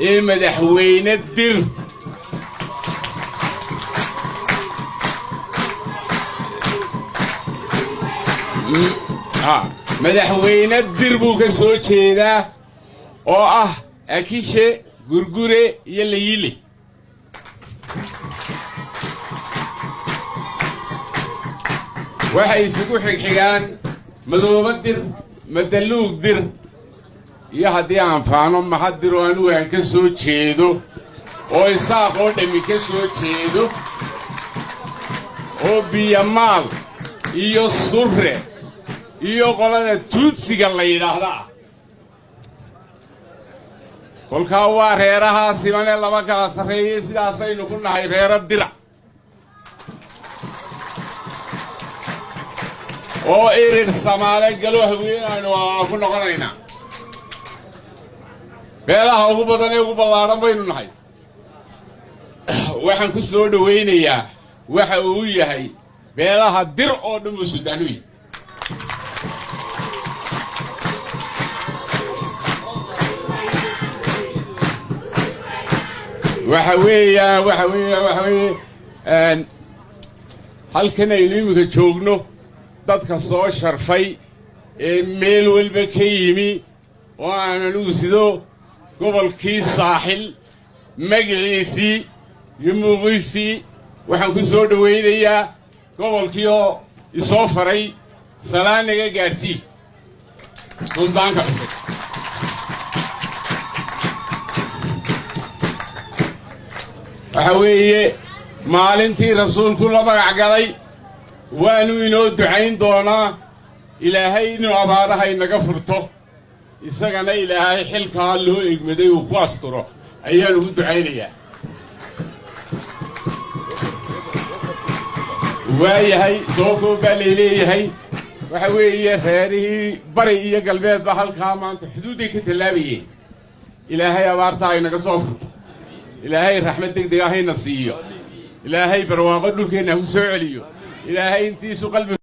مدحوين الدر مدحوين الدر بو كسو جيدا oo ah Akishe Gurgure Yele waxay isugu xigxigaan madoobadir madaluug dir iyo hadii aan faano maxadir oo anu aan ka soo jeedo oo isaaq oo dhami ka soo jeedo oo biyamaal iyo surre iyo qolada tuutsiga la yiraahdo kolka waa reeraha simane laba kala sareeyay sidaas aynu ku nahay reera dira oo irin Soomaali galo haweenayna waa ku noqonayna beelaha ugu badan ee ugu ballaaran baynu nahay waxaan ku soo dhaweynayaa waxa uu yahay beelaha dir oo dhumu Suudaanuy waxa weeye halkan aynu imika joogno dadka soo sharfay ee meel walba ka yimi oo aan anigu sido gobolkii saaxil magaciisii iyo muuqiisii waxaan ku soo dhaweynayaa gobolkii oo isoo faray salaanaga gaarsii suldaanka cusub waxa weeye maalintii rasuulku la magac galay waanu inoo ducayn doonaa ilaahay inuu abaaraha inaga furto isagana ilaahay xilkaa loo egmaday uu ku asturo ayaanu ku ducaynayaa waayahay soo koobaa leeyahay waxa weeye reerihii bari iyo galbeedba halkaa maanta xuduuday ka tallaabayeen ilaahay abaartaa inaga soo furto ilaahay raxmad degdeg ah hayna siiyo ilaahay barwaaqo dhulkeena ku soo celiyo ilaahay intiisu qalbi